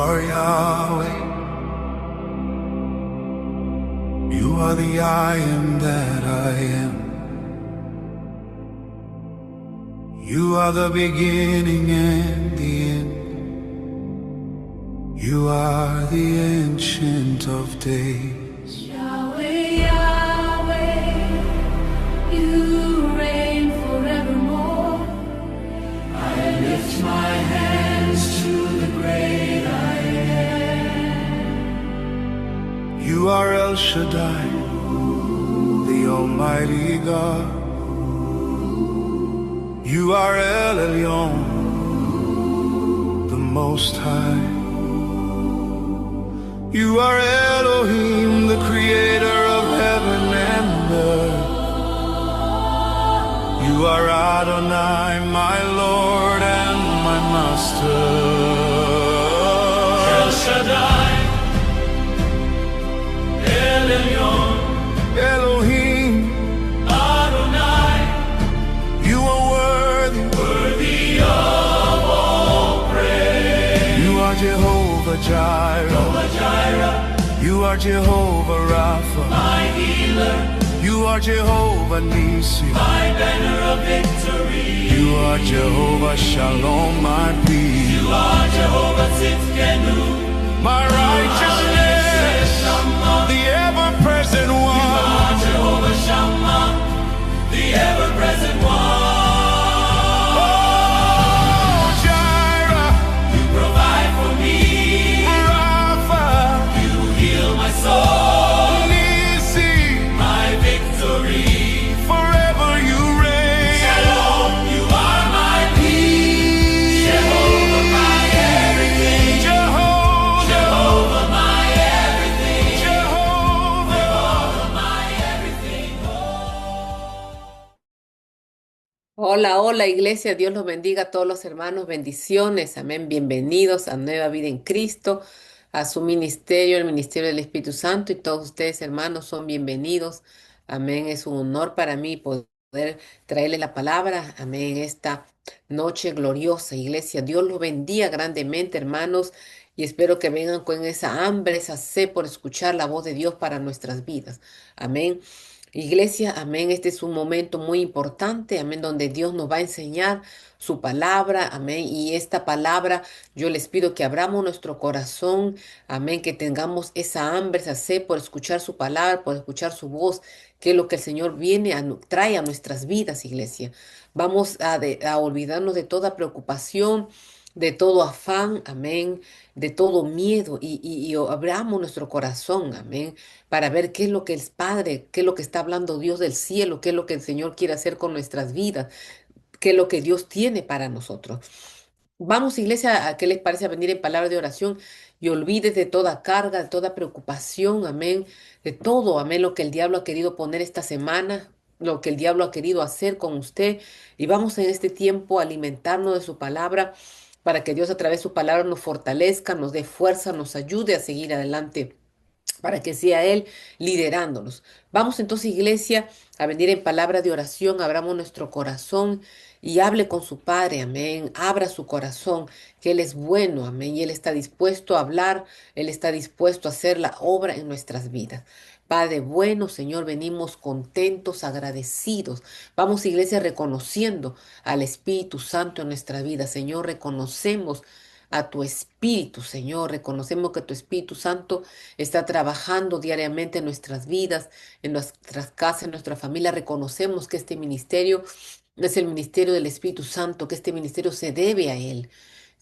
are Yahweh. You are the I am that I am. You are the beginning and the end. You are the Ancient of Days. Yahweh, Yahweh, you reign forevermore. I lift my hands to the great I am. You are El Shaddai, the Almighty God. You are El Elyon, the Most High. You are Elohim, the creator of heaven and earth. You are Adonai, my Lord and my Master. El Shaddai, El Elyon, Elohim, Adonai, you are worthy. worthy of all praise. You are Jehovah Jireh. Jehovah Jireh, You are Jehovah Rapha. my healer, You are Jehovah Nissi. my banner of victory. You are Jehovah Shalom, my peace. You are Jehovah Tzidkenu, My righteousness, the ever-present one. Jehovah Shammah, the ever-present one. Oh, Jireh, You provide for me, Rapha, you heal my soul, Nissi, my victory. forever you reign. Shalom, you are my peace. Jehovah, my everything. Jehovah, Jehovah, my everything. Jehovah. Jehovah, my everything. Hola, hola iglesia, Dios los bendiga a todos los hermanos, bendiciones, amén, bienvenidos a Nueva Vida en Cristo, a su ministerio, el ministerio del Espíritu Santo y todos ustedes hermanos son bienvenidos, amén, es un honor para mí poder traerles la palabra, amén, esta noche gloriosa, iglesia, Dios los bendiga grandemente hermanos y espero que vengan con esa hambre, esa sed por escuchar la voz de Dios para nuestras vidas, amén. Iglesia, amén. Este es un momento muy importante, amén, donde Dios nos va a enseñar su palabra, amén. Y esta palabra, yo les pido que abramos nuestro corazón, amén, que tengamos esa hambre, esa sed por escuchar su palabra, por escuchar su voz, que es lo que el Señor viene trae a nuestras vidas, iglesia. Vamos a olvidarnos de toda preocupación, de todo afán, amén, de todo miedo y abramos nuestro corazón, amén, para ver qué es lo que el Padre, qué es lo que está hablando Dios del cielo, qué es lo que el Señor quiere hacer con nuestras vidas, qué es lo que Dios tiene para nosotros. Vamos, iglesia, ¿a qué les parece a venir en palabra de oración? Y olvides de toda carga, de toda preocupación, amén, de todo, amén, lo que el diablo ha querido poner esta semana, lo que el diablo ha querido hacer con usted. Y vamos en este tiempo a alimentarnos de su palabra para que Dios a través de su palabra nos fortalezca, nos dé fuerza, nos ayude a seguir adelante para que sea Él liderándonos. Vamos entonces, iglesia, a venir en palabra de oración, abramos nuestro corazón y hable con su Padre, amén. Abra su corazón, que Él es bueno, amén. Y Él está dispuesto a hablar, Él está dispuesto a hacer la obra en nuestras vidas. Padre bueno, Señor, venimos contentos, agradecidos. Vamos, iglesia, reconociendo al Espíritu Santo en nuestra vida. Señor, reconocemos a tu Espíritu, Señor. Reconocemos que tu Espíritu Santo está trabajando diariamente en nuestras vidas, en nuestras casas, en nuestra familia. Reconocemos que este ministerio es el ministerio del Espíritu Santo, que este ministerio se debe a Él.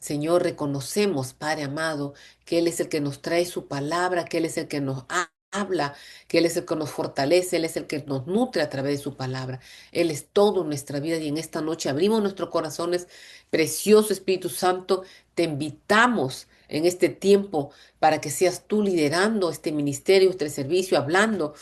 Señor, reconocemos, Padre amado, que Él es el que nos trae su palabra, que Él es el que nos habla, que Él es el que nos fortalece, Él es el que nos nutre a través de su palabra. Él es todo en nuestra vida y en esta noche abrimos nuestros corazones. Precioso Espíritu Santo, te invitamos en este tiempo para que seas tú liderando este ministerio, este servicio, hablando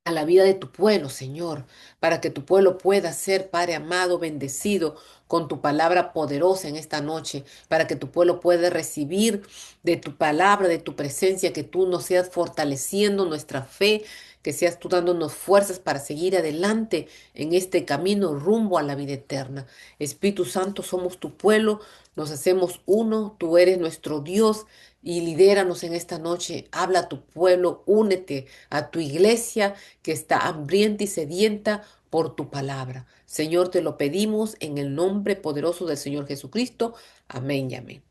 a la vida de tu pueblo, Señor, para que tu pueblo pueda ser, Padre amado, bendecido con tu palabra poderosa en esta noche, para que tu pueblo pueda recibir de tu palabra, de tu presencia, que tú nos seas fortaleciendo nuestra fe, que seas tú dándonos fuerzas para seguir adelante en este camino rumbo a la vida eterna. Espíritu Santo, somos tu pueblo, nos hacemos uno, tú eres nuestro Dios y lidéranos en esta noche. Habla a tu pueblo, únete a tu iglesia que está hambrienta y sedienta por tu palabra. Señor, te lo pedimos en el nombre poderoso del Señor Jesucristo. Amén y amén.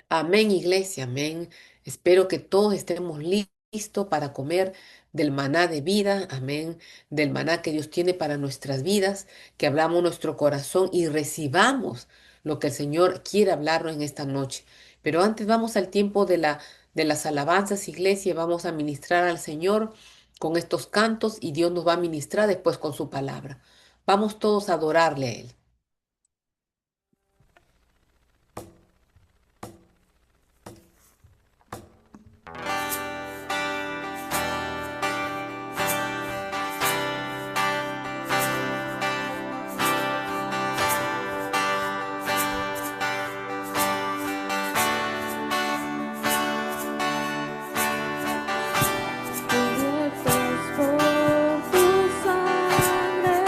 Amén, iglesia, amén. Espero que todos estemos listos para comer del maná de vida, amén, del maná que Dios tiene para nuestras vidas, que abramos nuestro corazón y recibamos lo que el Señor quiere hablarnos en esta noche. Pero antes vamos al tiempo de las alabanzas, iglesia, vamos a ministrar al Señor con estos cantos y Dios nos va a ministrar después con su palabra. Vamos todos a adorarle a Él. Cubiertos por tu sangre,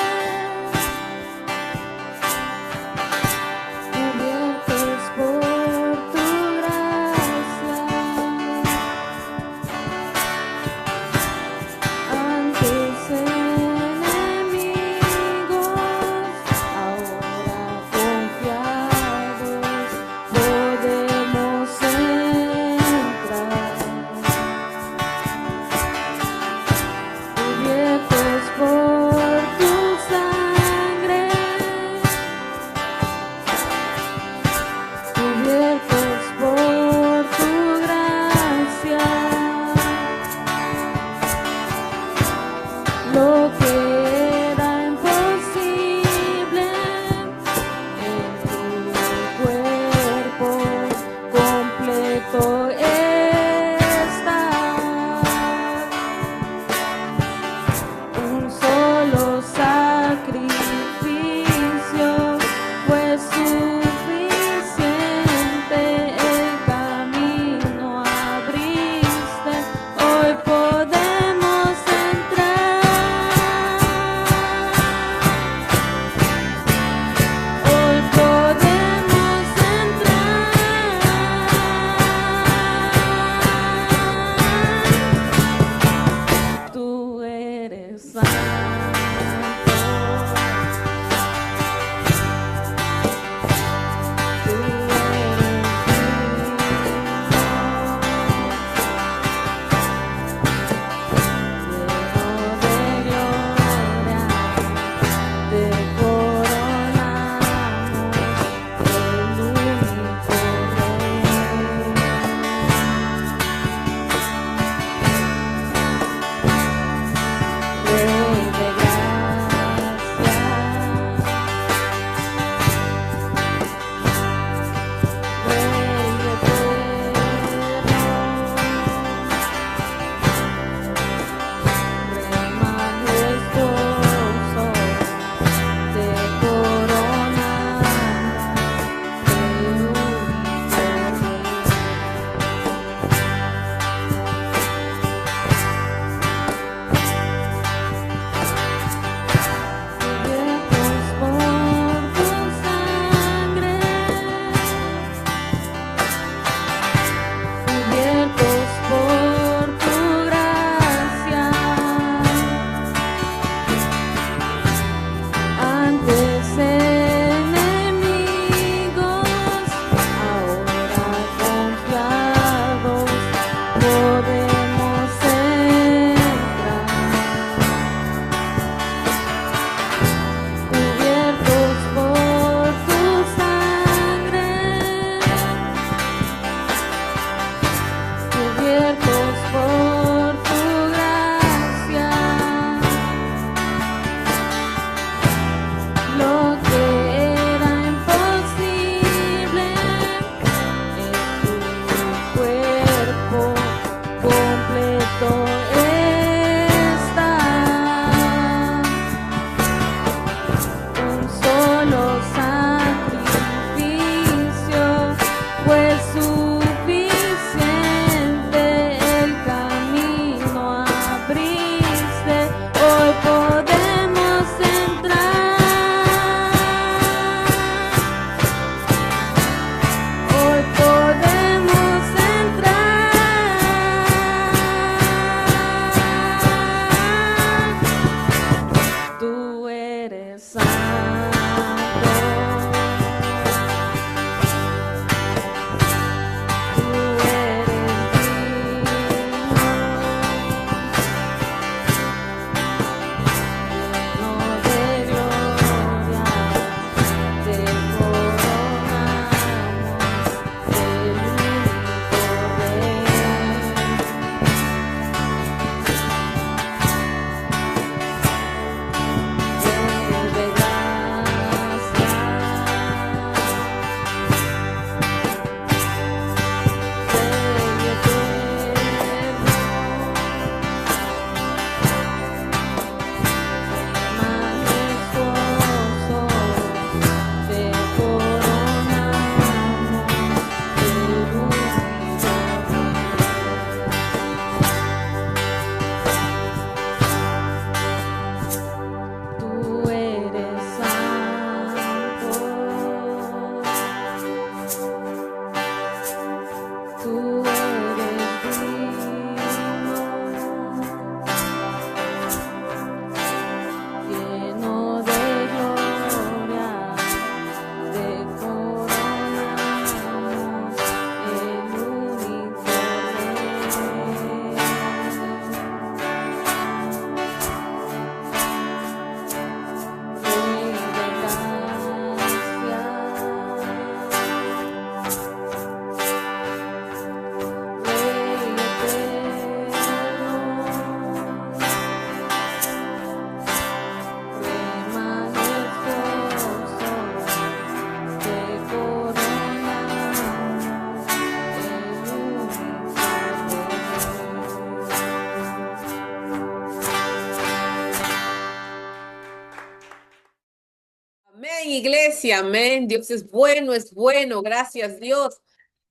iglesia, amén. Dios es bueno, es bueno. Gracias, Dios.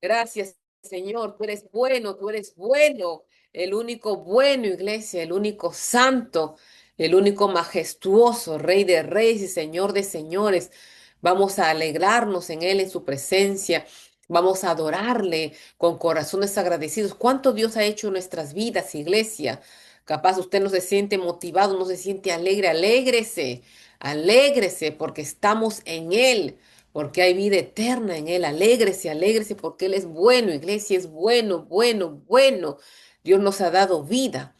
Gracias, Señor. Tú eres bueno, tú eres bueno. El único bueno, iglesia, el único santo, el único majestuoso, Rey de reyes y Señor de señores. Vamos a alegrarnos en Él, en su presencia. Vamos a adorarle con corazones agradecidos. ¿Cuánto Dios ha hecho en nuestras vidas, iglesia? Capaz usted no se siente motivado, no se siente alegre. Alégrese. Alégrese porque estamos en Él, porque hay vida eterna en Él. Alégrese, alégrese porque Él es bueno, iglesia, es bueno, bueno, bueno. Dios nos ha dado vida.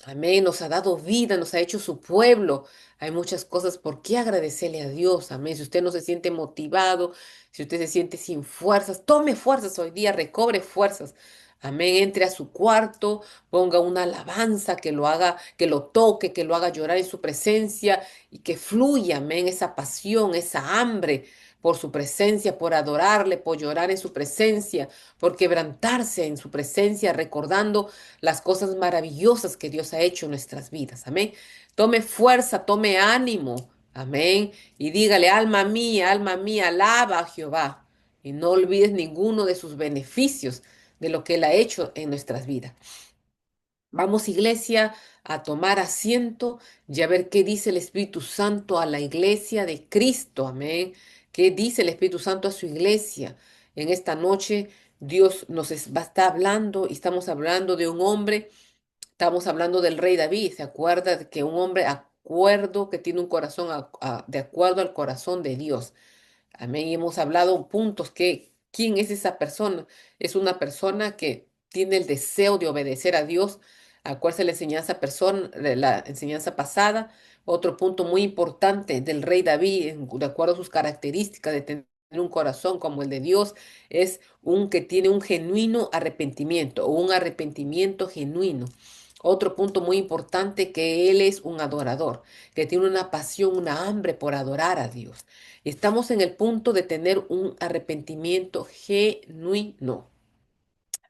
Amén, nos ha dado vida, nos ha hecho su pueblo. Hay muchas cosas por qué agradecerle a Dios. Amén. Si usted no se siente motivado, si usted se siente sin fuerzas, tome fuerzas hoy día, recobre fuerzas. Amén. Entre a su cuarto, ponga una alabanza que lo haga, que lo toque, que lo haga llorar en su presencia y que fluya, amén, esa pasión, esa hambre por su presencia, por adorarle, por llorar en su presencia, por quebrantarse en su presencia, recordando las cosas maravillosas que Dios ha hecho en nuestras vidas. Amén. Tome fuerza, tome ánimo. Amén. Y dígale, alma mía, alaba a Jehová. Y no olvides ninguno de sus beneficios, de lo que Él ha hecho en nuestras vidas. Vamos, iglesia, a tomar asiento y a ver qué dice el Espíritu Santo a la iglesia de Cristo. Amén. ¿Qué dice el Espíritu Santo a su iglesia? En esta noche Dios va a estar hablando y estamos hablando de un hombre. Estamos hablando del rey David. ¿Se acuerda de que un hombre acuerdo, que tiene un corazón de acuerdo al corazón de Dios? Amén. Y hemos hablado puntos que, ¿quién es esa persona? Es una persona que tiene el deseo de obedecer a Dios. Acuérdese la enseñanza la enseñanza pasada. Otro punto muy importante del rey David, de acuerdo a sus características de tener un corazón como el de Dios, es un que tiene un genuino arrepentimiento o un arrepentimiento genuino. Otro punto muy importante, que él es un adorador, que tiene una pasión, una hambre por adorar a Dios. Estamos en el punto de tener un arrepentimiento genuino.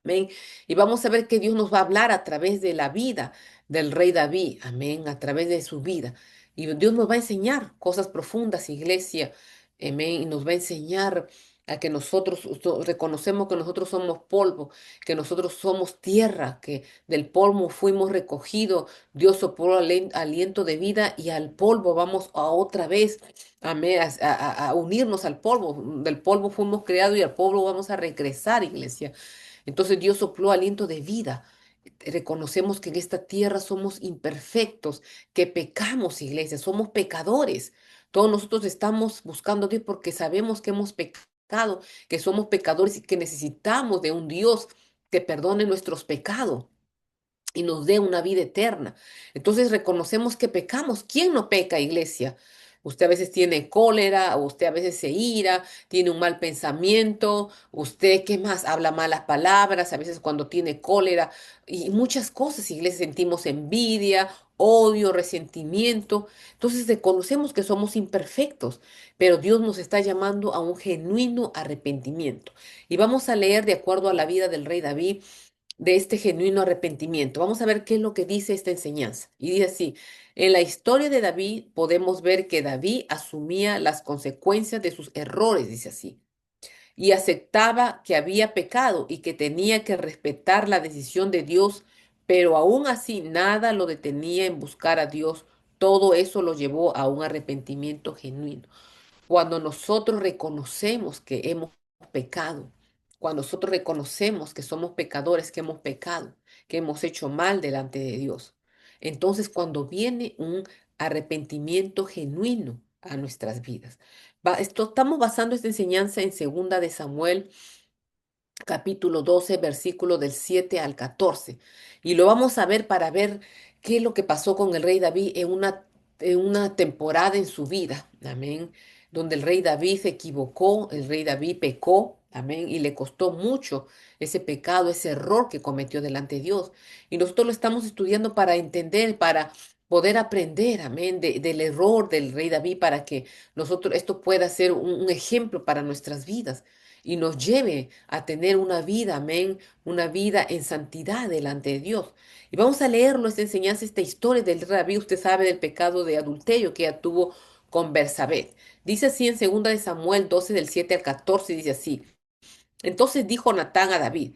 Amén. Y vamos a ver que Dios nos va a hablar a través de la vida del rey David. Amén. A través de su vida. Y Dios nos va a enseñar cosas profundas, iglesia. Amén. Y nos va a enseñar a que nosotros reconocemos que nosotros somos polvo, que nosotros somos tierra, que del polvo fuimos recogidos. Dios sopló aliento de vida y al polvo vamos a otra vez. Amén. A unirnos al polvo. Del polvo fuimos creados y al polvo vamos a regresar, iglesia. Entonces Dios sopló aliento de vida. Reconocemos que en esta tierra somos imperfectos, que pecamos, iglesia, somos pecadores. Todos nosotros estamos buscando a Dios porque sabemos que hemos pecado, que somos pecadores y que necesitamos de un Dios que perdone nuestros pecados y nos dé una vida eterna. Entonces reconocemos que pecamos. ¿Quién no peca, iglesia? Usted a veces tiene cólera, o usted a veces se ira, tiene un mal pensamiento, usted, ¿qué más? Habla malas palabras, a veces cuando tiene cólera y muchas cosas, iglesia, sentimos envidia, odio, resentimiento. Entonces reconocemos que somos imperfectos, pero Dios nos está llamando a un genuino arrepentimiento. Y vamos a leer de acuerdo a la vida del rey David de este genuino arrepentimiento. Vamos a ver qué es lo que dice esta enseñanza. Y dice así, en la historia de David podemos ver que David asumía las consecuencias de sus errores, dice así, y aceptaba que había pecado y que tenía que respetar la decisión de Dios, pero aún así nada lo detenía en buscar a Dios. Todo eso lo llevó a un arrepentimiento genuino. Cuando nosotros reconocemos que hemos pecado, cuando nosotros reconocemos que somos pecadores, que hemos pecado, que hemos hecho mal delante de Dios, entonces cuando viene un arrepentimiento genuino a nuestras vidas. Estamos basando esta enseñanza en segunda de Samuel capítulo 12 versículo del 7 al 14. Y lo vamos a ver para ver qué es lo que pasó con el rey David en una temporada en su vida. Amén. Donde el rey David se equivocó, el rey David pecó. Amén. Y le costó mucho ese pecado, ese error que cometió delante de Dios. Y nosotros lo estamos estudiando para entender, para poder aprender, amén, del error del rey David, para que nosotros, esto pueda ser un ejemplo para nuestras vidas y nos lleve a tener una vida, amén, una vida en santidad delante de Dios. Y vamos a leerlo, esta enseñanza, esta historia del rey David. Usted sabe del pecado de adulterio que ella tuvo con Betsabé. Dice así en 2 de Samuel 12 del 7 al 14, dice así. Entonces dijo Natán a David,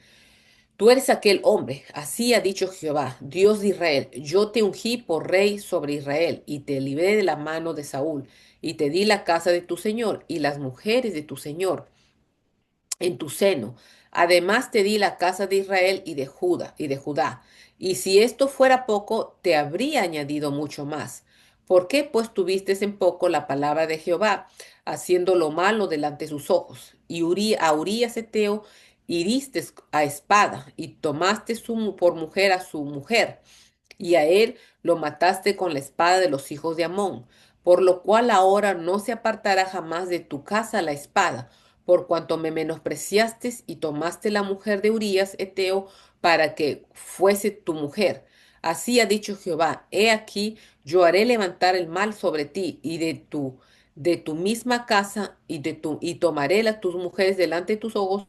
tú eres aquel hombre, así ha dicho Jehová, Dios de Israel, yo te ungí por rey sobre Israel y te libré de la mano de Saúl y te di la casa de tu señor y las mujeres de tu señor en tu seno. Además te di la casa de Israel y de Judá. Y si esto fuera poco, te habría añadido mucho más. ¿Por qué pues tuviste en poco la palabra de Jehová, haciendo lo malo delante de sus ojos? Y a Urías Eteo hiriste a espada y tomaste por mujer a su mujer y a él lo mataste con la espada de los hijos de Amón, por lo cual ahora no se apartará jamás de tu casa la espada, por cuanto me menospreciaste y tomaste la mujer de Urías Eteo para que fuese tu mujer. Así ha dicho Jehová, he aquí, yo haré levantar el mal sobre ti y de tu misma casa y tomaré tus mujeres delante de tus ojos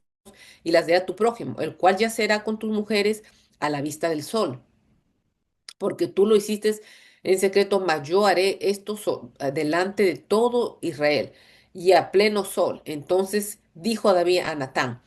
y las de a tu prójimo, el cual yacerá con tus mujeres a la vista del sol porque tú lo hiciste en secreto, mas yo haré esto delante de todo Israel y a pleno sol. Entonces dijo David a Natán,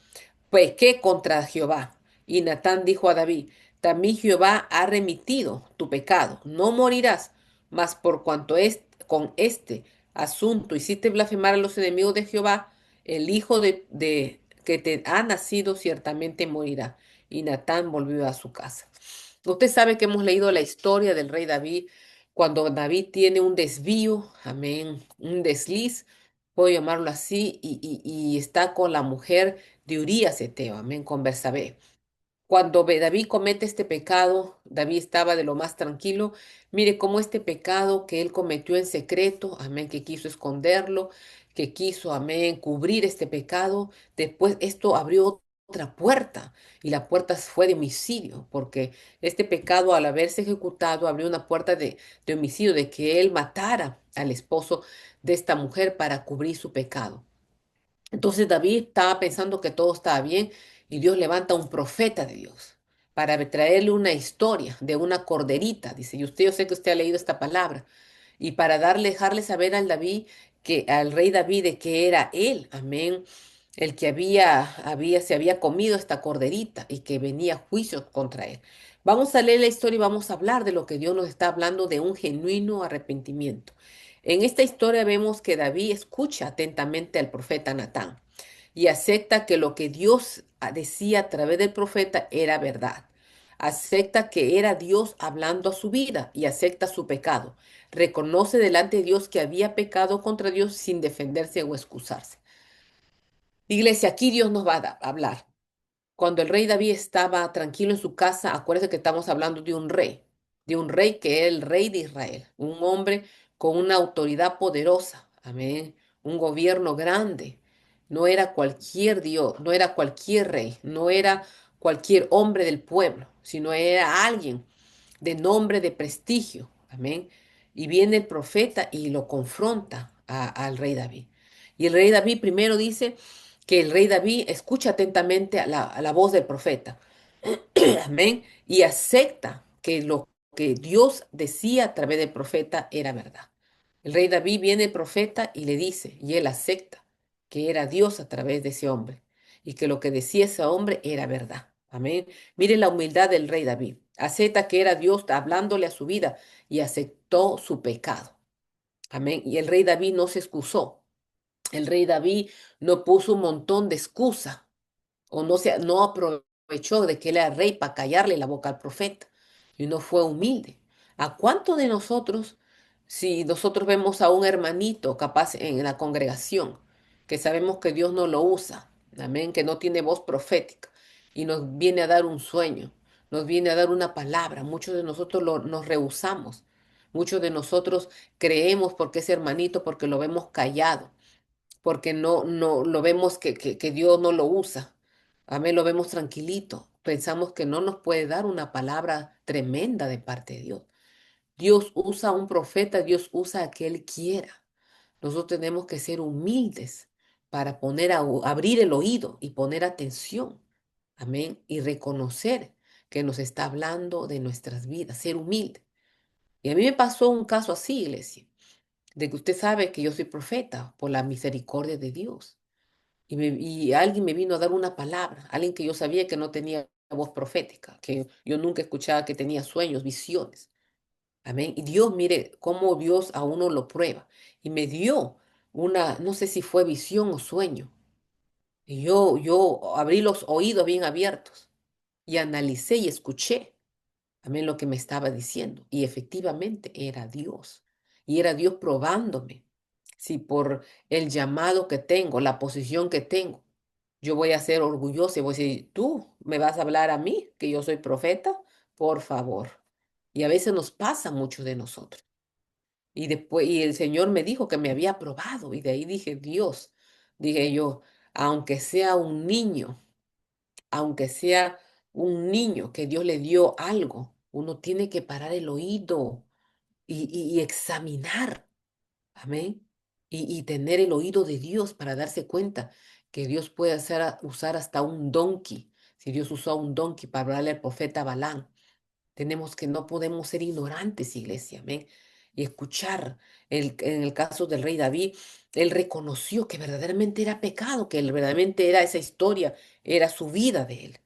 pequé contra Jehová. Y Natán dijo a David, también Jehová ha remitido tu pecado, no morirás, mas por cuanto es con este asunto hiciste blasfemar a los enemigos de Jehová, el hijo de que te ha nacido ciertamente morirá. Y Natán volvió a su casa. Usted sabe que hemos leído la historia del rey David, cuando David tiene un desvío, amén, un desliz, puedo llamarlo así, y está con la mujer de Urías Eteo, amén, con Bersabé. Cuando David comete este pecado, David estaba de lo más tranquilo. Mire cómo este pecado que él cometió en secreto, amén, que quiso esconderlo, que quiso, amén, cubrir este pecado, después esto abrió otra puerta y la puerta fue de homicidio, porque este pecado al haberse ejecutado abrió una puerta de homicidio, de que él matara al esposo de esta mujer para cubrir su pecado. Entonces David estaba pensando que todo estaba bien y Dios levanta un profeta de Dios para traerle una historia de una corderita. Dice, y usted, yo sé que usted ha leído esta palabra. Y para dejarle saber al David, al rey David, de que era él, amén, el que se había comido esta corderita y que venía juicio contra él. Vamos a leer la historia y vamos a hablar de lo que Dios nos está hablando de un genuino arrepentimiento. En esta historia vemos que David escucha atentamente al profeta Natán y acepta que lo que Dios decía a través del profeta era verdad. Acepta que era Dios hablando a su vida y acepta su pecado. Reconoce delante de Dios que había pecado contra Dios sin defenderse o excusarse. Iglesia, aquí Dios nos va a hablar. Cuando el rey David estaba tranquilo en su casa, acuérdense que estamos hablando de un rey que era el rey de Israel, un hombre con una autoridad poderosa, amén, un gobierno grande. No era cualquier Dios, no era cualquier rey, no era cualquier hombre del pueblo, sino era alguien de nombre, de prestigio, amén. Y viene el profeta y lo confronta al rey David. Y el rey David primero dice que el rey David escucha atentamente a la voz del profeta, amén, y acepta que lo que Dios decía a través del profeta era verdad. El rey David viene el profeta y le dice, y él acepta que era Dios a través de ese hombre y que lo que decía ese hombre era verdad. Amén. Mire la humildad del rey David. Acepta que era Dios hablándole a su vida y aceptó su pecado. Amén. Y el rey David no se excusó. El rey David no puso un montón de excusa o no aprovechó de que él era rey para callarle la boca al profeta y no fue humilde. ¿A cuánto de nosotros, si nosotros vemos a un hermanito capaz en la congregación, que sabemos que Dios no lo usa, amén, que no tiene voz profética y nos viene a dar un sueño, nos viene a dar una palabra, muchos de nosotros nos rehusamos, muchos de nosotros creemos porque es hermanito, porque lo vemos callado, porque no lo vemos que Dios no lo usa. Amén, lo vemos tranquilito. Pensamos que no nos puede dar una palabra tremenda de parte de Dios. Dios usa a un profeta, Dios usa a que Él quiera. Nosotros tenemos que ser humildes para abrir el oído y poner atención. Amén. Y reconocer que nos está hablando de nuestras vidas, ser humilde. Y a mí me pasó un caso así, iglesia. de que usted sabe que yo soy profeta por la misericordia de Dios. Y alguien me vino a dar una palabra, alguien que yo sabía que no tenía voz profética, que yo nunca escuchaba que tenía sueños, visiones. Amén. Y Dios, mire cómo Dios a uno lo prueba. Y me dio una, no sé si fue visión o sueño. Y yo abrí los oídos bien abiertos y analicé y escuché. Amén, lo que me estaba diciendo. Y efectivamente era Dios. Y era Dios probándome. Si por el llamado que tengo, la posición que tengo, yo voy a ser orgullosa y voy a decir, tú me vas a hablar a mí, que yo soy profeta, por favor. Y a veces nos pasa mucho de nosotros. Y después, y el Señor me dijo que me había probado. Y de ahí dije, Dios, dije yo, aunque sea un niño, aunque sea un niño que Dios le dio algo, uno tiene que parar el oído y examinar, amén, y tener el oído de Dios para darse cuenta que Dios puede usar hasta un donkey. Si Dios usó a un donkey para hablarle al profeta Balán, no podemos ser ignorantes, iglesia, amén. Y escuchar, en el caso del rey David, él reconoció que verdaderamente era pecado, que verdaderamente era esa historia, era su vida de él,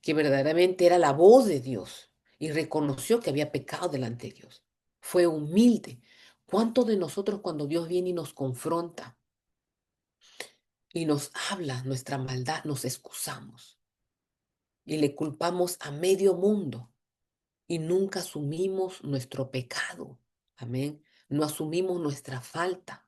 que verdaderamente era la voz de Dios y reconoció que había pecado delante de Dios. Fue humilde. ¿Cuántos de nosotros cuando Dios viene y nos confronta y nos habla nuestra maldad, nos excusamos y le culpamos a medio mundo y nunca asumimos nuestro pecado? Amén. No asumimos nuestra falta.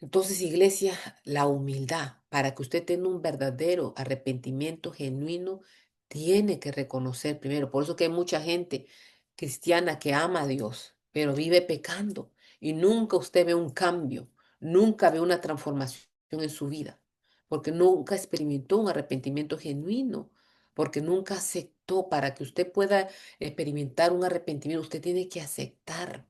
Entonces, iglesia, la humildad, para que usted tenga un verdadero arrepentimiento genuino, tiene que reconocer primero. Por eso que hay mucha gente cristiana que ama a Dios, pero vive pecando y nunca usted ve un cambio, nunca ve una transformación en su vida, porque nunca experimentó un arrepentimiento genuino, porque nunca aceptó. Para que usted pueda experimentar un arrepentimiento, usted tiene que aceptar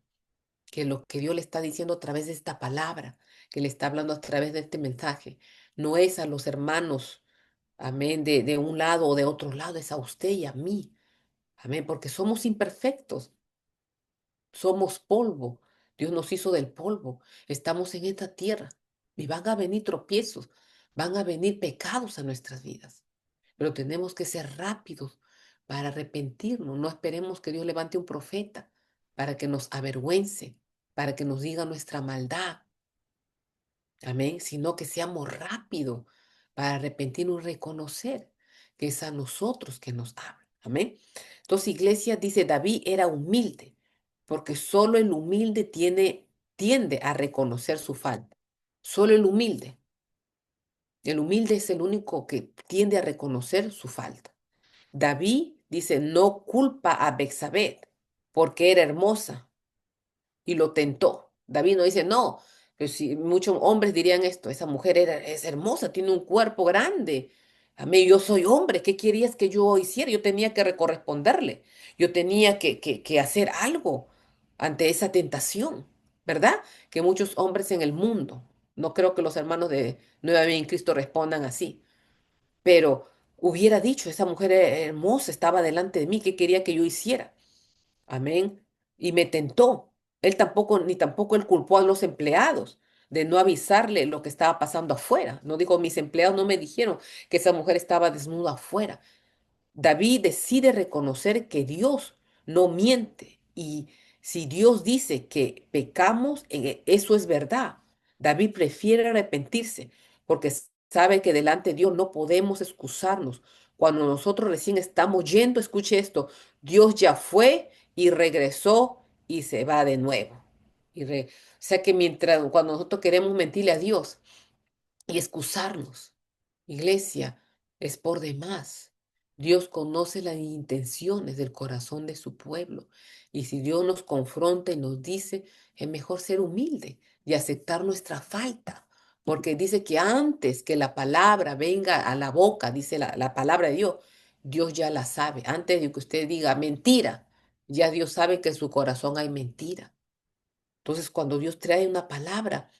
que lo que Dios le está diciendo a través de esta palabra, que le está hablando a través de este mensaje, no es a los hermanos, amén, de un lado o de otro lado, es a usted y a mí, amén, porque somos imperfectos, somos polvo, Dios nos hizo del polvo, estamos en esta tierra y van a venir tropiezos, van a venir pecados a nuestras vidas, pero tenemos que ser rápidos para arrepentirnos. No esperemos que Dios levante un profeta para que nos avergüence, para que nos diga nuestra maldad. Amén. Sino que seamos rápidos para arrepentirnos y reconocer que es a nosotros que nos habla. Amén. Entonces, iglesia, dice, David era humilde, porque solo el humilde tiende a reconocer su falta. Solo el humilde. El humilde es el único que tiende a reconocer su falta. David dice, no culpa a Bexabé porque era hermosa y lo tentó. David no dice, no, pues si muchos hombres dirían esto, esa mujer es hermosa, tiene un cuerpo grande. A mí yo soy hombre, ¿qué querías que yo hiciera? Yo tenía que corresponderle, yo tenía que hacer algo ante esa tentación, ¿verdad? Que muchos hombres en el mundo, no creo que los hermanos de Nueva Vida en Cristo respondan así, pero hubiera dicho, esa mujer hermosa estaba delante de mí, ¿qué quería que yo hiciera? Amén. Y me tentó. Él tampoco, ni tampoco él culpó a los empleados de no avisarle lo que estaba pasando afuera. No digo, mis empleados no me dijeron que esa mujer estaba desnuda afuera. David decide reconocer que Dios no miente y si Dios dice que pecamos, eso es verdad. David prefiere arrepentirse porque sabe que delante de Dios no podemos excusarnos. Cuando nosotros recién estamos yendo, escuche esto, Dios ya fue y regresó y se va de nuevo. O sea que cuando nosotros queremos mentirle a Dios, y excusarnos. Iglesia, es por demás. Dios conoce las intenciones del corazón de su pueblo. Y si Dios nos confronta y nos dice, es mejor ser humilde y aceptar nuestra falta. Porque dice que antes que la palabra venga a la boca, dice la palabra de Dios, Dios ya la sabe. Antes de que usted diga mentira, ya Dios sabe que en su corazón hay mentira. Entonces, cuando Dios trae una palabra,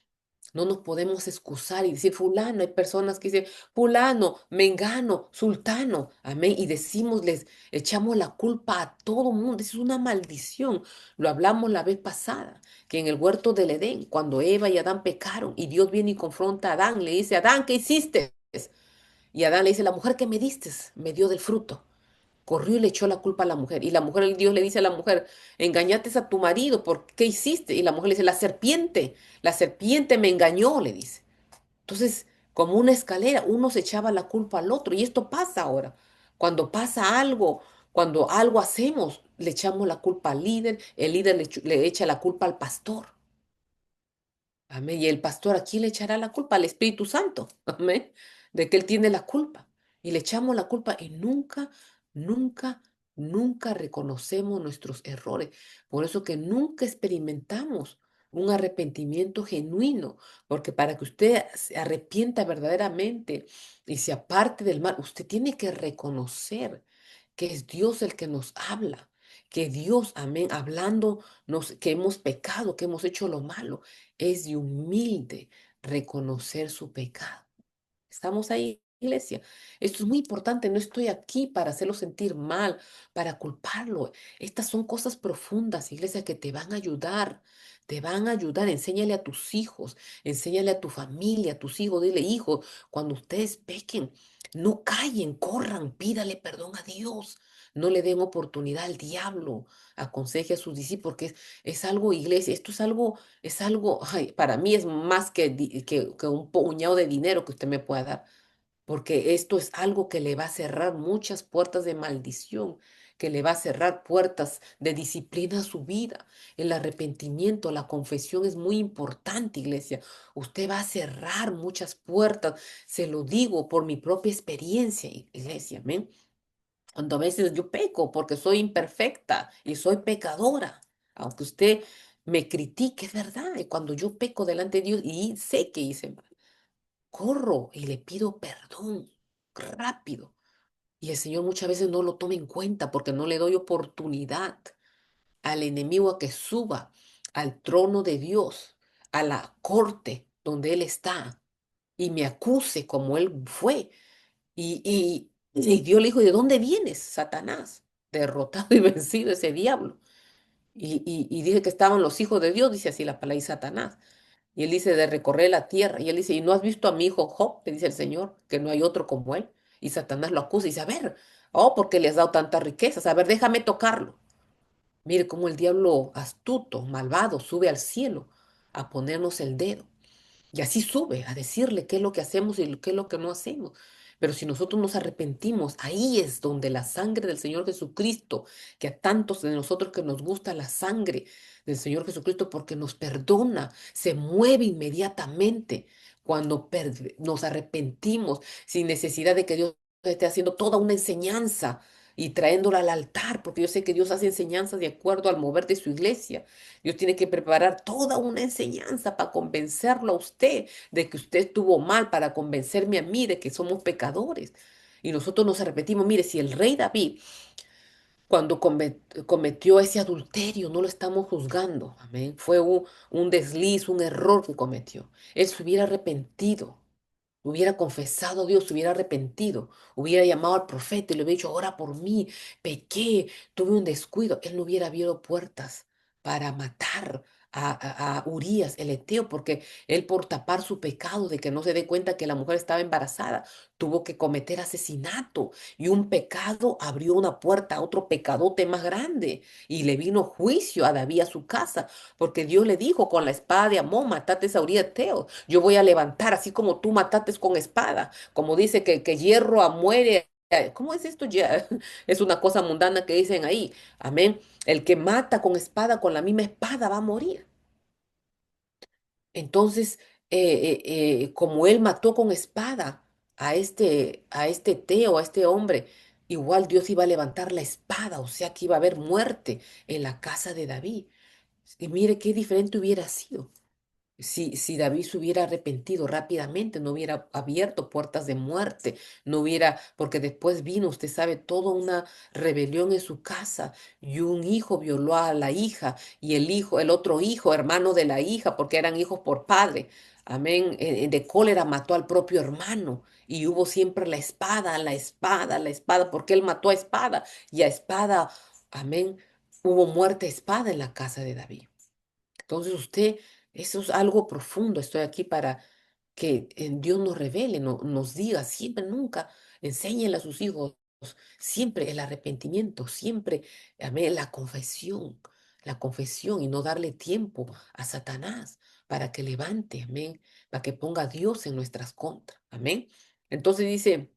No nos podemos excusar y decir fulano. Hay personas que dicen fulano, mengano, sultano. Amén. Y decimos, les echamos la culpa a todo mundo. Eso es una maldición. Lo hablamos la vez pasada, que en el huerto del Edén, cuando Eva y Adán pecaron y Dios viene y confronta a Adán, le dice, Adán, ¿qué hiciste? Y Adán le dice, la mujer que me diste me dio del fruto. Corrió y le echó la culpa a la mujer. Y la mujer, el Dios le dice a la mujer, engañaste a tu marido, ¿por qué hiciste? Y la mujer le dice, la serpiente me engañó, le dice. Entonces, como una escalera, uno se echaba la culpa al otro. Y esto pasa ahora. Cuando pasa algo, cuando algo hacemos, le echamos la culpa al líder, el líder le echa la culpa al pastor. Amén. Y el pastor aquí le echará la culpa al Espíritu Santo. Amén. De que él tiene la culpa. Y le echamos la culpa y nunca, nunca, nunca reconocemos nuestros errores. Por eso que nunca experimentamos un arrepentimiento genuino. Porque para que usted se arrepienta verdaderamente y se aparte del mal, usted tiene que reconocer que es Dios el que nos habla. Que Dios, amén, hablando, que hemos pecado, que hemos hecho lo malo es de humilde reconocer su pecado. Estamos ahí, iglesia. Esto es muy importante. No estoy aquí para hacerlo sentir mal, para culparlo. Estas son cosas profundas, iglesia, que te van a ayudar. Te van a ayudar. Enséñale a tus hijos, enséñale a tu familia, a tus hijos. Dile, hijo, cuando ustedes pequen, no callen, corran, pídale perdón a Dios. No le den oportunidad al diablo. Aconseje a sus discípulos, porque es algo, iglesia, esto es algo, ay, para mí es más que un puñado de dinero que usted me pueda dar, porque esto es algo que le va a cerrar muchas puertas de maldición, que le va a cerrar puertas de disciplina a su vida. El arrepentimiento, la confesión es muy importante, iglesia. Usted va a cerrar muchas puertas, se lo digo por mi propia experiencia, iglesia, amén. Cuando a veces yo peco porque soy imperfecta y soy pecadora, aunque usted me critique, es verdad, y cuando yo peco delante de Dios y sé que hice mal, corro y le pido perdón rápido. Y el Señor muchas veces no lo toma en cuenta porque no le doy oportunidad al enemigo a que suba al trono de Dios, a la corte donde Él está y me acuse como Él fue. Y Dios le dijo, ¿de dónde vienes, Satanás? Derrotado y vencido ese diablo. Y dice que estaban los hijos de Dios, dice así la palabra, y Satanás. Y él dice, de recorrer la tierra. Y él dice, ¿y no has visto a mi hijo Job? Le dice el Señor, que no hay otro como él. Y Satanás lo acusa y dice, a ver, oh, ¿porque le has dado tantas riquezas? A ver, déjame tocarlo. Mire cómo el diablo astuto, malvado, sube al cielo a ponernos el dedo. Y así sube a decirle qué es lo que hacemos y qué es lo que no hacemos. Pero si nosotros nos arrepentimos, ahí es donde la sangre del Señor Jesucristo, que a tantos de nosotros que nos gusta la sangre del Señor Jesucristo porque nos perdona, se mueve inmediatamente cuando nos arrepentimos sin necesidad de que Dios esté haciendo toda una enseñanza y trayéndola al altar, porque yo sé que Dios hace enseñanzas de acuerdo al mover de su iglesia. Dios tiene que preparar toda una enseñanza para convencerlo a usted de que usted estuvo mal, para convencerme a mí de que somos pecadores. Y nosotros nos arrepentimos. Mire, si el rey David, cuando cometió ese adulterio, no lo estamos juzgando, amén. Fue un desliz, un error que cometió. Él se hubiera arrepentido, hubiera confesado a Dios, se hubiera arrepentido, hubiera llamado al profeta y le hubiera dicho, ora por mí, pequé, tuve un descuido. Él no hubiera abierto puertas para matar a Urías, el eteo, porque él por tapar su pecado de que no se dé cuenta que la mujer estaba embarazada, tuvo que cometer asesinato. Y un pecado abrió una puerta a otro pecadote más grande. Y le vino juicio a David a su casa, porque Dios le dijo, con la espada de Amón, matate a Urías eteo. Yo voy a levantar, así como tú mataste con espada, como dice que hierro a muere. ¿Cómo es esto? Ya es una cosa mundana que dicen ahí. Amén. El que mata con espada, con la misma espada va a morir. Entonces, como él mató con espada a este Teo, a este hombre, igual Dios iba a levantar la espada, o sea que iba a haber muerte en la casa de David. Y mire qué diferente hubiera sido. Si David se hubiera arrepentido rápidamente, no hubiera abierto puertas de muerte, no hubiera, porque después vino, usted sabe, toda una rebelión en su casa y un hijo violó a la hija y el hijo, el otro hijo, hermano de la hija, porque eran hijos por padre, amén, de cólera mató al propio hermano y hubo siempre la espada, la espada, la espada, porque él mató a espada y a espada, amén, hubo muerte a espada en la casa de David. Entonces usted, eso es algo profundo. Estoy aquí para que Dios nos revele, nos diga, siempre, nunca, enséñele a sus hijos, siempre el arrepentimiento, siempre, amén, la confesión y no darle tiempo a Satanás para que levante, amén, para que ponga a Dios en nuestras contras, amén. Entonces dice,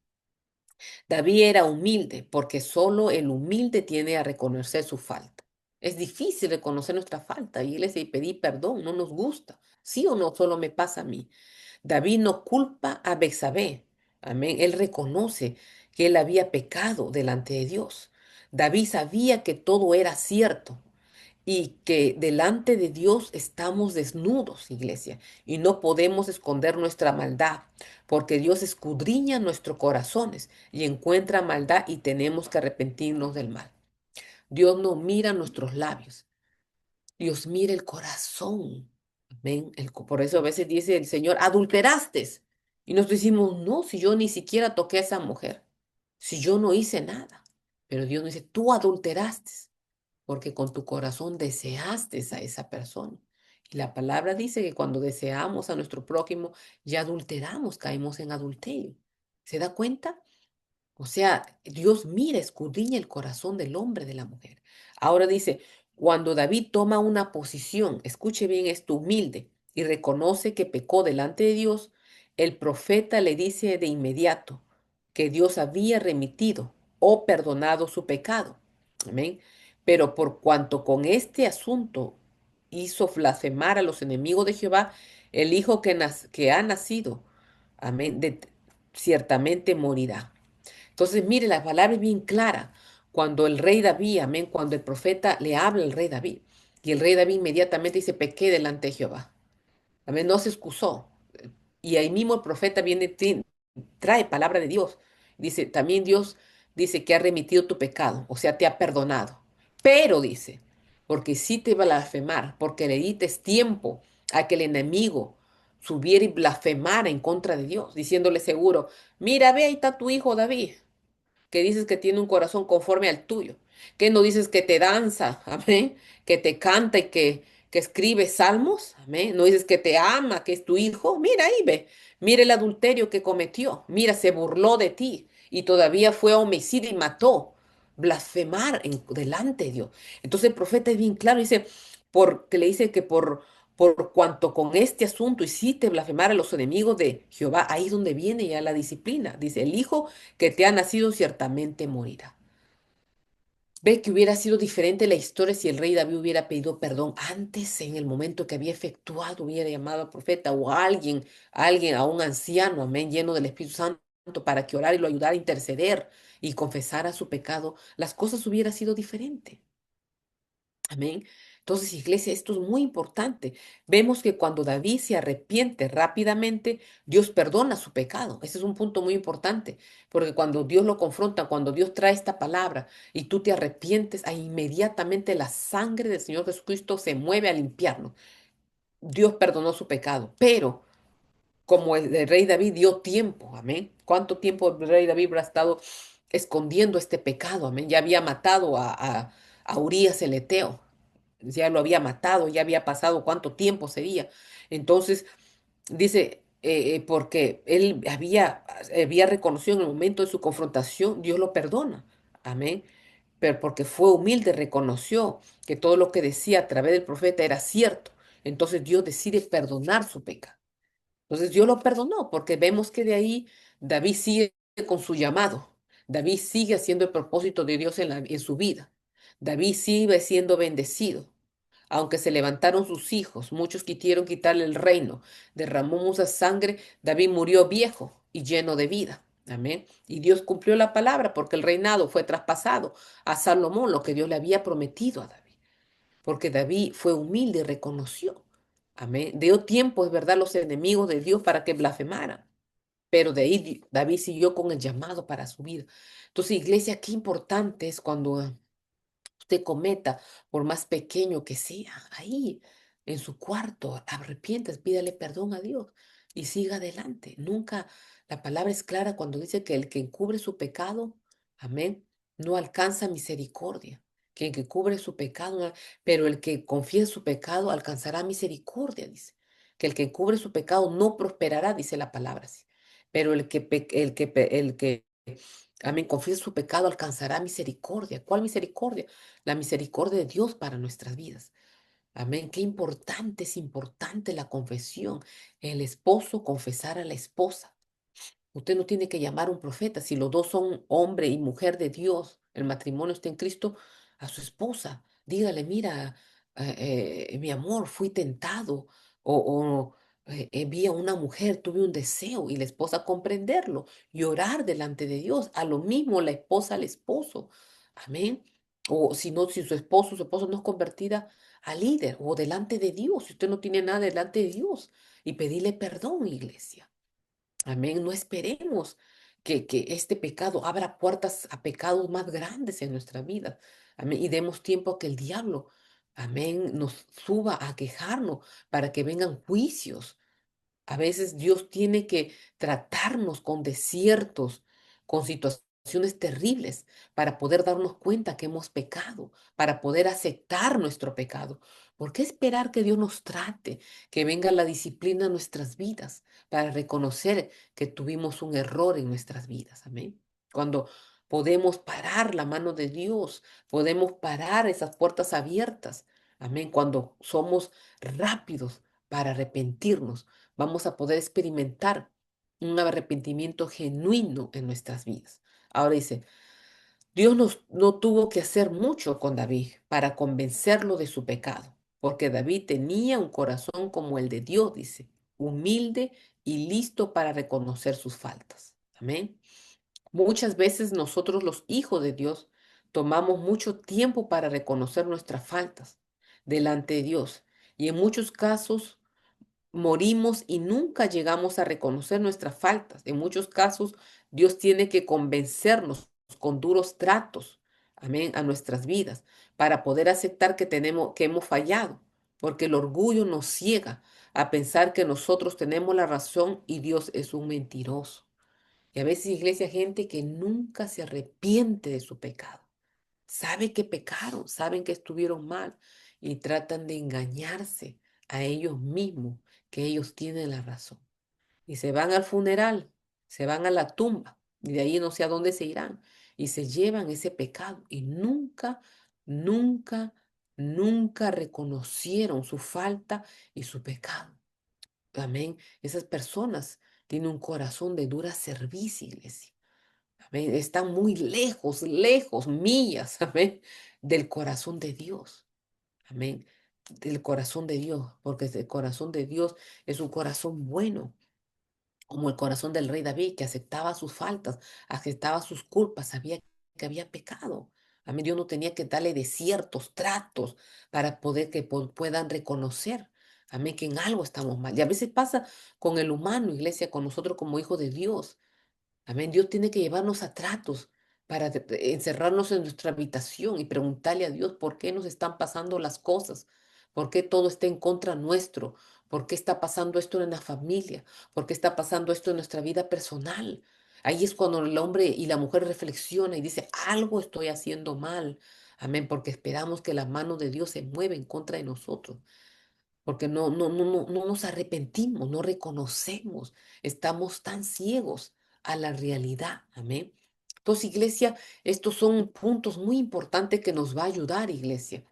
David era humilde porque solo el humilde tiene a reconocer su falta. Es difícil reconocer nuestra falta, iglesia, y pedir perdón, no nos gusta. ¿Sí o no? Solo me pasa a mí. David no culpa a Betsabé. Amén. Él reconoce que él había pecado delante de Dios. David sabía que todo era cierto y que delante de Dios estamos desnudos, iglesia, y no podemos esconder nuestra maldad, porque Dios escudriña nuestros corazones y encuentra maldad y tenemos que arrepentirnos del mal. Dios no mira nuestros labios, Dios mira el corazón. Amén. Por eso a veces dice el Señor, adulteraste. Y nos decimos, no, si yo ni siquiera toqué a esa mujer, si yo no hice nada. Pero Dios nos dice, tú adulteraste porque con tu corazón deseaste a esa persona. Y la palabra dice que cuando deseamos a nuestro prójimo, ya adulteramos, caemos en adulterio. ¿Se da cuenta? O sea, Dios mira, escudriña el corazón del hombre, de la mujer. Ahora dice, cuando David toma una posición, escuche bien esto, humilde, y reconoce que pecó delante de Dios, el profeta le dice de inmediato que Dios había remitido o perdonado su pecado. Amén. Pero por cuanto con este asunto hizo blasfemar a los enemigos de Jehová, el hijo que ha nacido, amén, ciertamente morirá. Entonces, mire, la palabra es bien clara. Cuando el rey David, amén, cuando el profeta le habla al rey David, y el rey David inmediatamente dice, pequé delante de Jehová. Amén, no se excusó. Y ahí mismo el profeta viene, trae palabra de Dios. Dice, también Dios dice que ha remitido tu pecado, o sea, te ha perdonado. Pero dice, porque si te blasfemar, porque le dices tiempo a que el enemigo subiera y blasfemara en contra de Dios, diciéndole seguro, mira, ve, ahí está tu hijo David, que dices que tiene un corazón conforme al tuyo, que no dices que te danza, amén, que te canta y que escribe salmos, amén, no dices que te ama, que es tu hijo, mira ahí ve, mira el adulterio que cometió, mira, se burló de ti y todavía fue homicida y mató, blasfemar delante de Dios. Entonces el profeta es bien claro, dice, porque le dice que por cuanto con este asunto hiciste blasfemar a los enemigos de Jehová, ahí es donde viene ya la disciplina. Dice, el hijo que te ha nacido ciertamente morirá. Ve que hubiera sido diferente la historia si el rey David hubiera pedido perdón antes, en el momento que había efectuado, hubiera llamado al profeta o a alguien, a un anciano, amén, lleno del Espíritu Santo, para que orara y lo ayudara a interceder y confesara su pecado, las cosas hubieran sido diferentes. Amén. Entonces, iglesia, esto es muy importante. Vemos que cuando David se arrepiente rápidamente, Dios perdona su pecado. Ese es un punto muy importante, porque cuando Dios lo confronta, cuando Dios trae esta palabra y tú te arrepientes, ahí inmediatamente la sangre del Señor Jesucristo se mueve a limpiarnos. Dios perdonó su pecado, pero como el rey David dio tiempo, amén. ¿Cuánto tiempo el rey David habrá estado escondiendo este pecado? Amén. Ya había matado a Urías el Eteo, ya lo había matado, ya había pasado cuánto tiempo sería. Entonces, dice, porque él había reconocido en el momento de su confrontación, Dios lo perdona. Amén. Pero porque fue humilde, reconoció que todo lo que decía a través del profeta era cierto. Entonces Dios decide perdonar su pecado. Entonces Dios lo perdonó porque vemos que de ahí David sigue con su llamado. David sigue haciendo el propósito de Dios en su vida. David sigue siendo bendecido. Aunque se levantaron sus hijos, muchos quisieron quitarle el reino, derramó mucha sangre, David murió viejo y lleno de vida. Amén. Y Dios cumplió la palabra porque el reinado fue traspasado a Salomón, lo que Dios le había prometido a David. Porque David fue humilde y reconoció. Amén. Dio tiempo, es verdad, a los enemigos de Dios para que blasfemaran. Pero de ahí David siguió con el llamado para su vida. Entonces, iglesia, qué importante es cuando usted cometa, por más pequeño que sea, ahí en su cuarto, arrepientes, pídale perdón a Dios y siga adelante. Nunca, la palabra es clara cuando dice que el que encubre su pecado, amén, no alcanza misericordia. Que el que cubre su pecado, pero el que confiesa su pecado alcanzará misericordia, dice. Que el que encubre su pecado no prosperará, dice la palabra así. Pero el que amén, confiesa su pecado alcanzará misericordia. ¿Cuál misericordia? La misericordia de Dios para nuestras vidas. Amén. Qué importante es importante la confesión. El esposo confesar a la esposa. Usted no tiene que llamar a un profeta. Si los dos son hombre y mujer de Dios, el matrimonio está en Cristo, a su esposa, dígale, mira, mi amor, fui tentado vi a una mujer, tuve un deseo y la esposa comprenderlo y orar delante de Dios. A lo mismo la esposa al esposo. Amén. O si no, si su esposa no es convertida a líder o delante de Dios, si usted no tiene nada delante de Dios y pedirle perdón, iglesia. Amén. No esperemos que este pecado abra puertas a pecados más grandes en nuestra vida. Amén. Y demos tiempo a que el diablo, amén, nos suba a quejarnos para que vengan juicios. A veces Dios tiene que tratarnos con desiertos, con situaciones terribles, para poder darnos cuenta que hemos pecado, para poder aceptar nuestro pecado. ¿Por qué esperar que Dios nos trate, que venga la disciplina a nuestras vidas, para reconocer que tuvimos un error en nuestras vidas? Amén. Cuando podemos parar la mano de Dios, podemos parar esas puertas abiertas. Amén. Cuando somos rápidos para arrepentirnos, vamos a poder experimentar un arrepentimiento genuino en nuestras vidas. Ahora dice, Dios no tuvo que hacer mucho con David para convencerlo de su pecado, porque David tenía un corazón como el de Dios, dice, humilde y listo para reconocer sus faltas. Amén. Muchas veces nosotros los hijos de Dios tomamos mucho tiempo para reconocer nuestras faltas delante de Dios y en muchos casos morimos y nunca llegamos a reconocer nuestras faltas. En muchos casos, Dios tiene que convencernos con duros tratos, amén, a nuestras vidas para poder aceptar que hemos fallado, porque el orgullo nos ciega a pensar que nosotros tenemos la razón y Dios es un mentiroso. Y a veces, iglesia, gente que nunca se arrepiente de su pecado. Sabe que pecaron, saben que estuvieron mal y tratan de engañarse a ellos mismos que ellos tienen la razón. Y se van al funeral, se van a la tumba y de ahí no sé a dónde se irán y se llevan ese pecado y nunca, nunca, nunca reconocieron su falta y su pecado. Amén. Esas personas tienen un corazón de dura cerviz, iglesia. Amén. Están muy lejos, lejos, millas, amén, del corazón de Dios. Amén. Del corazón de Dios, porque el corazón de Dios es un corazón bueno, como el corazón del rey David, que aceptaba sus faltas, aceptaba sus culpas, sabía que había pecado. Amén. Dios no tenía que darle desiertos, tratos, para poder que puedan reconocer. Amén, que en algo estamos mal. Y a veces pasa con el humano, iglesia, con nosotros como hijos de Dios. Amén. Dios tiene que llevarnos a tratos para encerrarnos en nuestra habitación y preguntarle a Dios por qué nos están pasando las cosas, por qué todo está en contra nuestro, por qué está pasando esto en la familia, por qué está pasando esto en nuestra vida personal. Ahí es cuando el hombre y la mujer reflexiona y dice, algo estoy haciendo mal. Amén, porque esperamos que la mano de Dios se mueva en contra de nosotros porque no nos arrepentimos, no reconocemos, estamos tan ciegos a la realidad. Amén. Entonces, iglesia, estos son puntos muy importantes que nos va a ayudar, iglesia.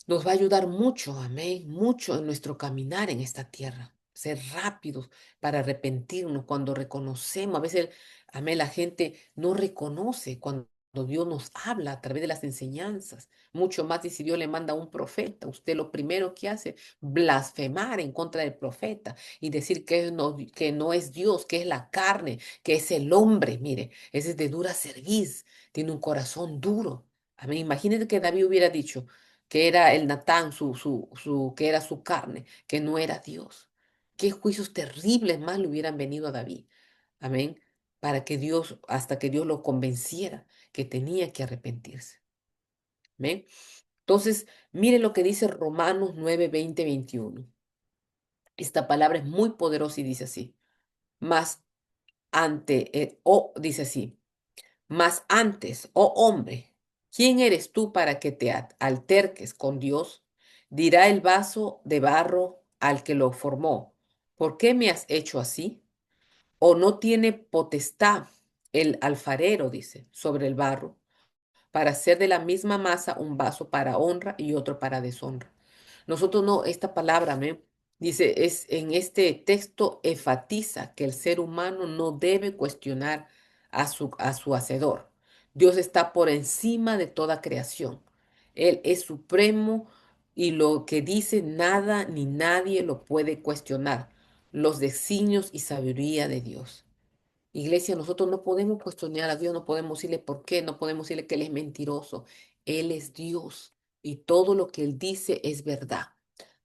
Nos va a ayudar mucho, amén, mucho en nuestro caminar en esta tierra. Ser rápidos para arrepentirnos cuando reconocemos. A veces, amén, la gente no reconoce cuando Dios nos habla a través de las enseñanzas. Mucho más y si Dios le manda a un profeta. Usted lo primero que hace, blasfemar en contra del profeta y decir que no es Dios, que es la carne, que es el hombre. Mire, ese es de dura cerviz, tiene un corazón duro. Amén. Imagínate que David hubiera dicho. que era el Natán, que era su carne, que no era Dios. Qué juicios terribles más le hubieran venido a David. Amén. Para que Dios, hasta que Dios lo convenciera que tenía que arrepentirse. Amén. Entonces, mire lo que dice Romanos 9, 20, 21. Esta palabra es muy poderosa y dice así. Más dice así. Mas antes, oh hombre, ¿quién eres tú para que te alterques con Dios? Dirá el vaso de barro al que lo formó, ¿por qué me has hecho así? ¿O no tiene potestad el alfarero, dice, sobre el barro, para hacer de la misma masa un vaso para honra y otro para deshonra? Nosotros no, esta palabra, amén, dice, es en este texto enfatiza que el ser humano no debe cuestionar a su hacedor. Dios está por encima de toda creación. Él es supremo y lo que dice nada ni nadie lo puede cuestionar. Los designios y sabiduría de Dios. Iglesia, nosotros no podemos cuestionar a Dios, no podemos decirle por qué, no podemos decirle que Él es mentiroso. Él es Dios y todo lo que Él dice es verdad.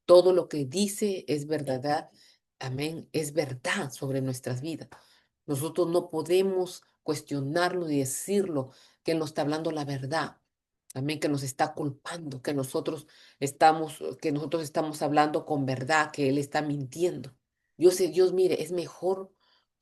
Todo lo que dice es verdad. Amén. Es verdad sobre nuestras vidas. Nosotros no podemos cuestionarlo y decirlo que Él nos está hablando la verdad. Amén. Que nos está culpando, que nosotros estamos hablando con verdad, que Él está mintiendo. Dios, mire, es mejor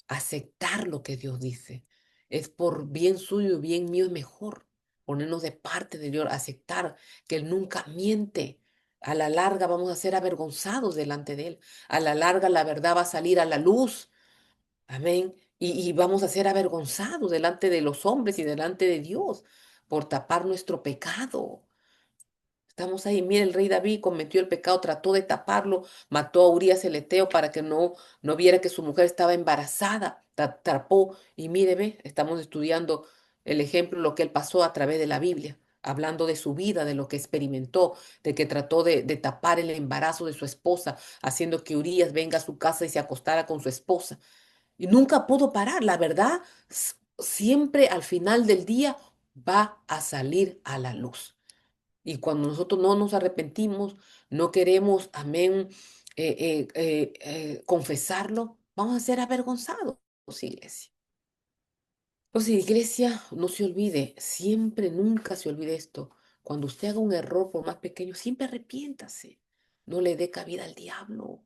aceptar lo que Dios dice. Es por bien suyo y bien mío, es mejor ponernos de parte de Dios, aceptar que Él nunca miente. A la larga vamos a ser avergonzados delante de Él. A la larga la verdad va a salir a la luz. Amén. Y vamos a ser avergonzados delante de los hombres y delante de Dios por tapar nuestro pecado. Estamos ahí. Mira, el rey David cometió el pecado, trató de taparlo, mató a Urías el Eteo para que no viera que su mujer estaba embarazada. Tapó. Y mire, ve, estamos estudiando el ejemplo, lo que él pasó a través de la Biblia, hablando de su vida, de lo que experimentó, de que trató de tapar el embarazo de su esposa, haciendo que Urías venga a su casa y se acostara con su esposa. Y nunca pudo parar. La verdad, siempre al final del día va a salir a la luz. Y cuando nosotros no nos arrepentimos, no queremos, amén, confesarlo, vamos a ser avergonzados, iglesia. Entonces, iglesia, no se olvide, siempre, nunca se olvide esto. Cuando usted haga un error, por más pequeño, siempre arrepiéntase. No le dé cabida al diablo,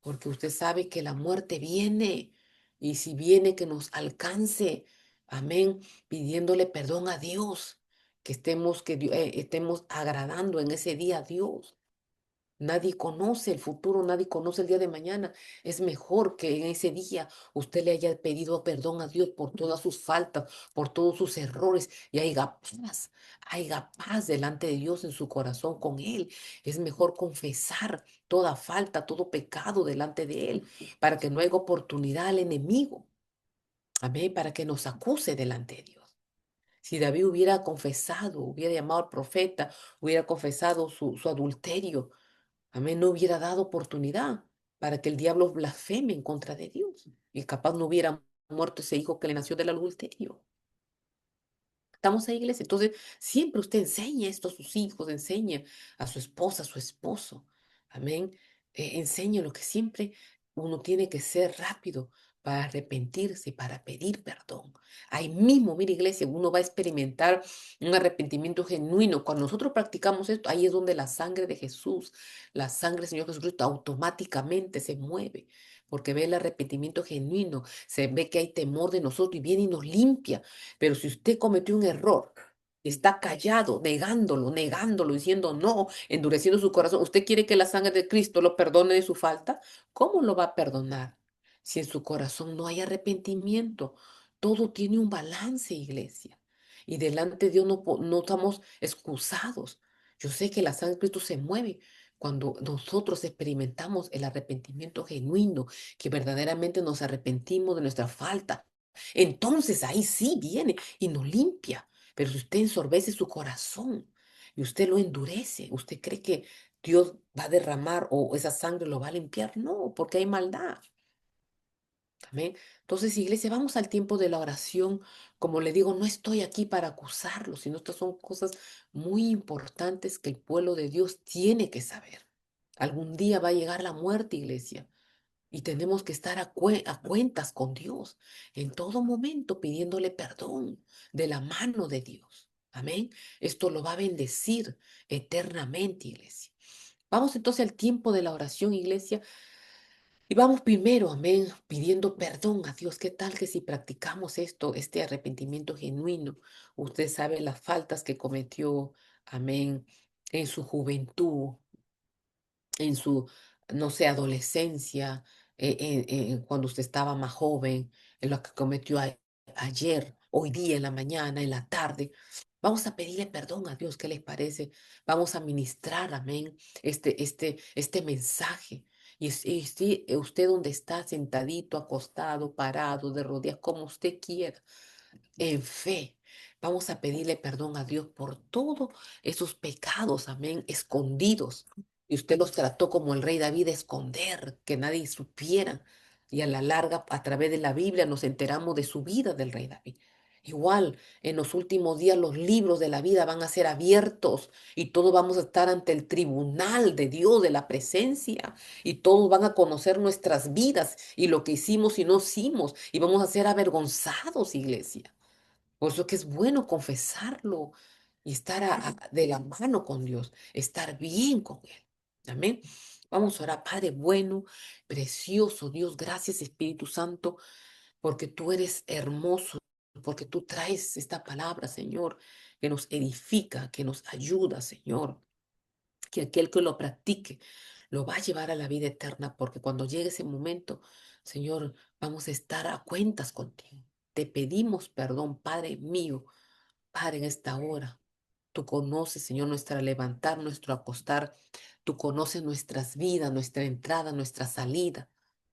porque usted sabe que la muerte viene. Y si viene, que nos alcance, amén, pidiéndole perdón a Dios, que estemos agradando en ese día a Dios. Nadie conoce el futuro, nadie conoce el día de mañana. Es mejor que en ese día usted le haya pedido perdón a Dios por todas sus faltas, por todos sus errores y haya paz delante de Dios en su corazón con Él. Es mejor confesar toda falta, todo pecado delante de Él para que no haya oportunidad al enemigo. Amén, para que nos acuse delante de Dios. Si David hubiera confesado, hubiera llamado al profeta, hubiera confesado su adulterio, amén, no hubiera dado oportunidad para que el diablo blasfeme en contra de Dios. Y capaz no hubiera muerto ese hijo que le nació del adulterio. Estamos ahí, iglesia. Entonces, siempre usted enseña esto a sus hijos, enseña a su esposa, a su esposo. Amén. Enseña lo que siempre uno tiene que ser rápido para arrepentirse, para pedir perdón. Ahí mismo, mira, iglesia, uno va a experimentar un arrepentimiento genuino. Cuando nosotros practicamos esto, ahí es donde la sangre de Jesús, la sangre del Señor Jesucristo automáticamente se mueve. Porque ve el arrepentimiento genuino, se ve que hay temor de nosotros y viene y nos limpia. Pero si usted cometió un error, está callado, negándolo, diciendo no, endureciendo su corazón, ¿usted quiere que la sangre de Cristo lo perdone de su falta? ¿Cómo lo va a perdonar si en su corazón no hay arrepentimiento? Todo tiene un balance, iglesia. Y delante de Dios no estamos excusados. Yo sé que la sangre de Cristo se mueve cuando nosotros experimentamos el arrepentimiento genuino, que verdaderamente nos arrepentimos de nuestra falta. Entonces ahí sí viene y nos limpia. Pero si usted ensorbece su corazón y usted lo endurece, ¿usted cree que Dios va a derramar o esa sangre lo va a limpiar? No, porque hay maldad. Amén. Entonces, iglesia, vamos al tiempo de la oración. Como le digo, no estoy aquí para acusarlo, sino estas son cosas muy importantes que el pueblo de Dios tiene que saber. Algún día va a llegar la muerte, iglesia, y tenemos que estar a cuentas con Dios en todo momento pidiéndole perdón de la mano de Dios. Amén. Esto lo va a bendecir eternamente, iglesia. Vamos entonces al tiempo de la oración, iglesia. Y vamos primero, amén, pidiendo perdón a Dios. ¿Qué tal que si practicamos esto, este arrepentimiento genuino, usted sabe las faltas que cometió, amén, en su juventud, en su, no sé, adolescencia, cuando usted estaba más joven, en lo que cometió ayer, hoy día, en la mañana, en la tarde? Vamos a pedirle perdón a Dios, ¿qué les parece? Vamos a ministrar, amén, este mensaje. Y si usted donde está, sentadito, acostado, parado, de rodillas, como usted quiera, en fe. Vamos a pedirle perdón a Dios por todos esos pecados, amén, escondidos. Y usted los trató como el rey David, de esconder, que nadie supiera. Y a la larga, a través de la Biblia, nos enteramos de su vida del rey David. Igual, en los últimos días, los libros de la vida van a ser abiertos y todos vamos a estar ante el tribunal de Dios, de la presencia, y todos van a conocer nuestras vidas y lo que hicimos y no hicimos, y vamos a ser avergonzados, iglesia. Por eso que es bueno confesarlo y estar de la mano con Dios, estar bien con Él. Amén. Vamos a orar, Padre bueno, precioso Dios, gracias Espíritu Santo, porque tú eres hermoso, porque tú traes esta palabra, Señor, que nos edifica, que nos ayuda, Señor, que aquel que lo practique lo va a llevar a la vida eterna, porque cuando llegue ese momento, Señor, vamos a estar a cuentas contigo. Te pedimos perdón, Padre mío, Padre, en esta hora. Tú conoces, Señor, nuestra levantar, nuestro acostar. Tú conoces nuestras vidas, nuestra entrada, nuestra salida.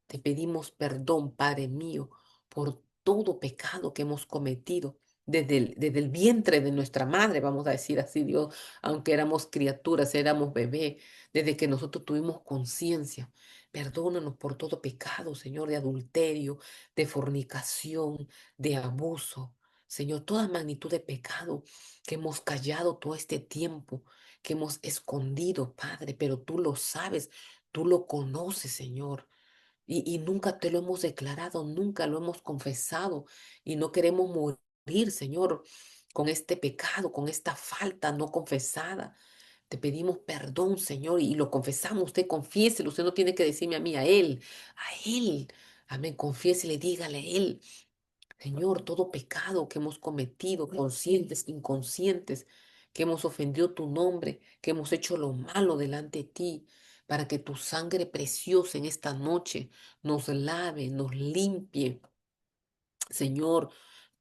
Te pedimos perdón, Padre mío, por todo pecado que hemos cometido desde el vientre de nuestra madre, vamos a decir así, Dios, aunque éramos criaturas, éramos bebé, desde que nosotros tuvimos conciencia. Perdónanos por todo pecado, Señor, de adulterio, de fornicación, de abuso. Señor, toda magnitud de pecado que hemos callado todo este tiempo, que hemos escondido, Padre, pero tú lo sabes, tú lo conoces, Señor. Y nunca te lo hemos declarado, nunca lo hemos confesado y no queremos morir, Señor, con este pecado, con esta falta no confesada. Te pedimos perdón, Señor, y lo confesamos. Usted confiéselo, usted no tiene que decirme a mí, a Él, a Él. Amén, confiésele, dígale a Él. Señor, todo pecado que hemos cometido, conscientes, inconscientes, que hemos ofendido tu nombre, que hemos hecho lo malo delante de ti, para que tu sangre preciosa en esta noche nos lave, nos limpie, Señor,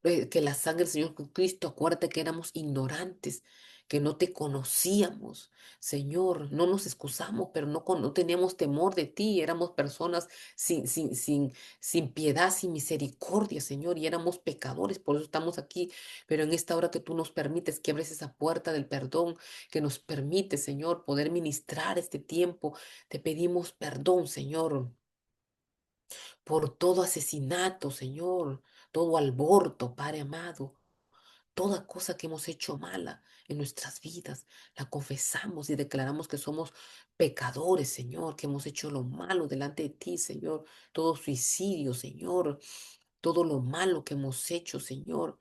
que la sangre del Señor Cristo, acuérdate que éramos ignorantes, que no te conocíamos. Señor, no nos excusamos, pero no teníamos temor de ti. Éramos personas sin piedad, sin misericordia, Señor, y éramos pecadores, por eso estamos aquí. Pero en esta hora que tú nos permites que abres esa puerta del perdón, que nos permite, Señor, poder ministrar este tiempo, te pedimos perdón, Señor, por todo asesinato, Señor, todo aborto, Padre amado, toda cosa que hemos hecho mala en nuestras vidas, la confesamos y declaramos que somos pecadores, Señor, que hemos hecho lo malo delante de ti, Señor, todo suicidio, Señor, todo lo malo que hemos hecho, Señor.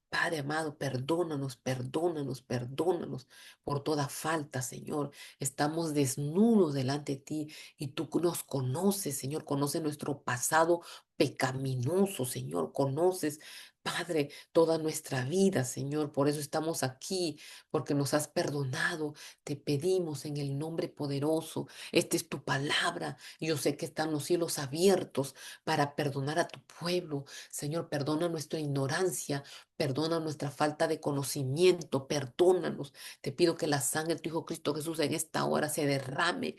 Padre amado, perdónanos, perdónanos, perdónanos por toda falta, Señor. Estamos desnudos delante de ti y tú nos conoces, Señor. Conoces nuestro pasado pecaminoso, Señor. Conoces, Padre, toda nuestra vida, Señor. Por eso estamos aquí, porque nos has perdonado. Te pedimos en el nombre poderoso. Esta es tu palabra. Yo sé que están los cielos abiertos para perdonar a tu pueblo. Señor, perdona nuestra ignorancia, perdona nuestra falta de conocimiento, perdónanos. Te pido que la sangre de tu Hijo Cristo Jesús en esta hora se derrame,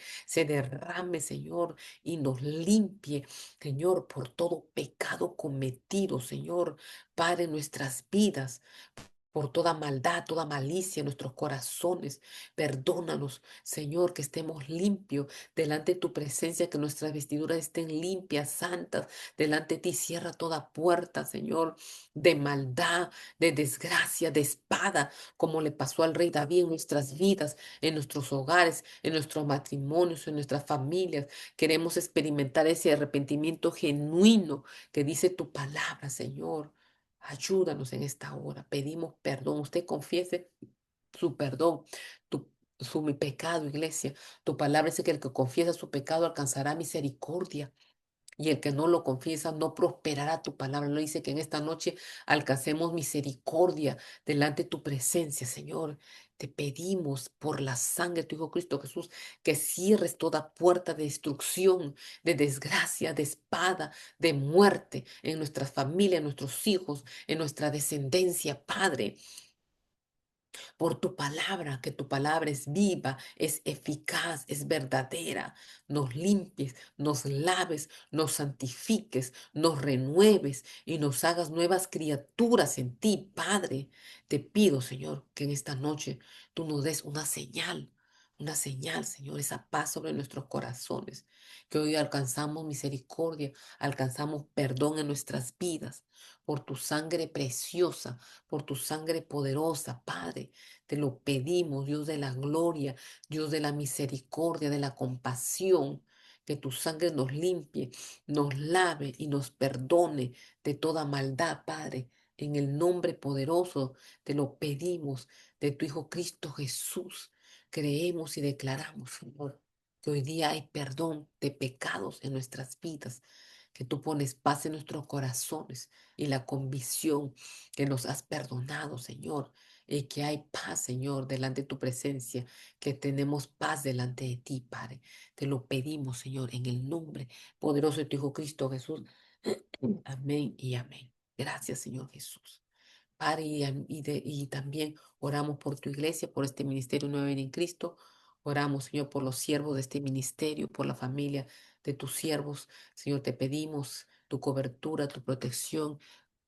Señor, y nos limpie, Señor, por todo pecado cometido, Señor, Padre, en nuestras vidas. por toda maldad, toda malicia en nuestros corazones. Perdónanos, Señor, que estemos limpios delante de tu presencia, que nuestras vestiduras estén limpias, santas. Delante de ti cierra toda puerta, Señor, de maldad, de desgracia, de espada, como le pasó al rey David en nuestras vidas, en nuestros hogares, en nuestros matrimonios, en nuestras familias. Queremos experimentar ese arrepentimiento genuino que dice tu palabra, Señor. Ayúdanos en esta hora. Pedimos perdón. Usted confiese su perdón, mi pecado, iglesia. Tu palabra dice que el que confiesa su pecado alcanzará misericordia. Y el que no lo confiesa no prosperará. Tu palabra no dice que en esta noche alcancemos misericordia delante de tu presencia, Señor. Te pedimos por la sangre de tu Hijo Cristo Jesús que cierres toda puerta de destrucción, de desgracia, de espada, de muerte en nuestras familias, en nuestros hijos, en nuestra descendencia, Padre, por tu palabra, que tu palabra es viva, es eficaz, es verdadera. Nos limpies, nos laves, nos santifiques, nos renueves y nos hagas nuevas criaturas en ti, Padre. Te pido, Señor, que en esta noche tú nos des una señal, Señor, esa paz sobre nuestros corazones, que hoy alcanzamos misericordia, alcanzamos perdón en nuestras vidas por tu sangre preciosa, por tu sangre poderosa, Padre. Te lo pedimos, Dios de la gloria, Dios de la misericordia, de la compasión, que tu sangre nos limpie, nos lave y nos perdone de toda maldad, Padre. En el nombre poderoso te lo pedimos de tu Hijo Cristo Jesús. Creemos y declaramos, Señor, que hoy día hay perdón de pecados en nuestras vidas, que tú pones paz en nuestros corazones y la convicción que nos has perdonado, Señor, y que hay paz, Señor, delante de tu presencia, que tenemos paz delante de ti, Padre. Te lo pedimos, Señor, en el nombre poderoso de tu Hijo Cristo Jesús. Amén y amén. Gracias, Señor Jesús. Padre, y también oramos por tu iglesia, por este ministerio Nueva Vida en Cristo. Oramos, Señor, por los siervos de este ministerio, por la familia de tus siervos. Señor, te pedimos tu cobertura, tu protección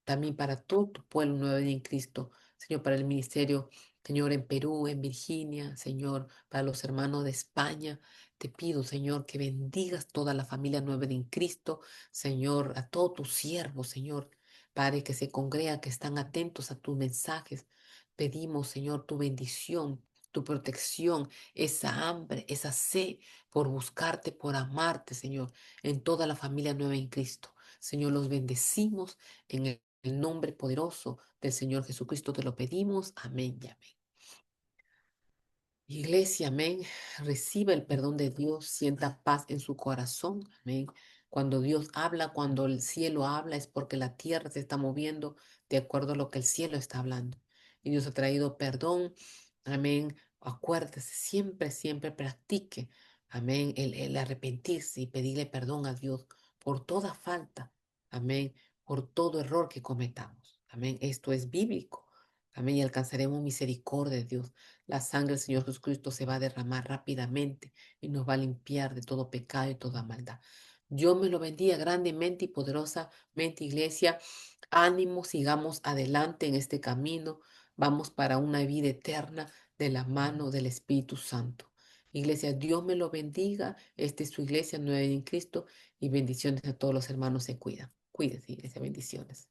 también para todo tu pueblo nuevo en Cristo, Señor, para el ministerio, Señor, en Perú, en Virginia, Señor, para los hermanos de España. Te pido, Señor, que bendigas toda la familia nueva en Cristo, Señor, a todos tus siervos, Señor, Padre, que se congrega, que están atentos a tus mensajes. Pedimos, Señor, tu bendición, tu protección, esa hambre, esa sed por buscarte, por amarte, Señor, en toda la familia nueva en Cristo. Señor, los bendecimos en el nombre poderoso del Señor Jesucristo te lo pedimos. Amén y amén. Iglesia, amén. Reciba el perdón de Dios, sienta paz en su corazón. Amén. Cuando Dios habla, cuando el cielo habla, es porque la tierra se está moviendo de acuerdo a lo que el cielo está hablando. Y Dios ha traído perdón. Amén. Acuérdese, siempre, siempre practique. Amén. El arrepentirse y pedirle perdón a Dios por toda falta. Amén. Por todo error que cometamos. Amén. Esto es bíblico. Amén. Y alcanzaremos misericordia de Dios. La sangre del Señor Jesucristo se va a derramar rápidamente y nos va a limpiar de todo pecado y toda maldad. Dios me lo bendiga grandemente y poderosamente, iglesia. Ánimo, sigamos adelante en este camino. Vamos para una vida eterna de la mano del Espíritu Santo. Iglesia, Dios me lo bendiga. Esta es su iglesia nueva en Cristo y bendiciones a todos los hermanos se cuidan. Cuídense, iglesia, bendiciones.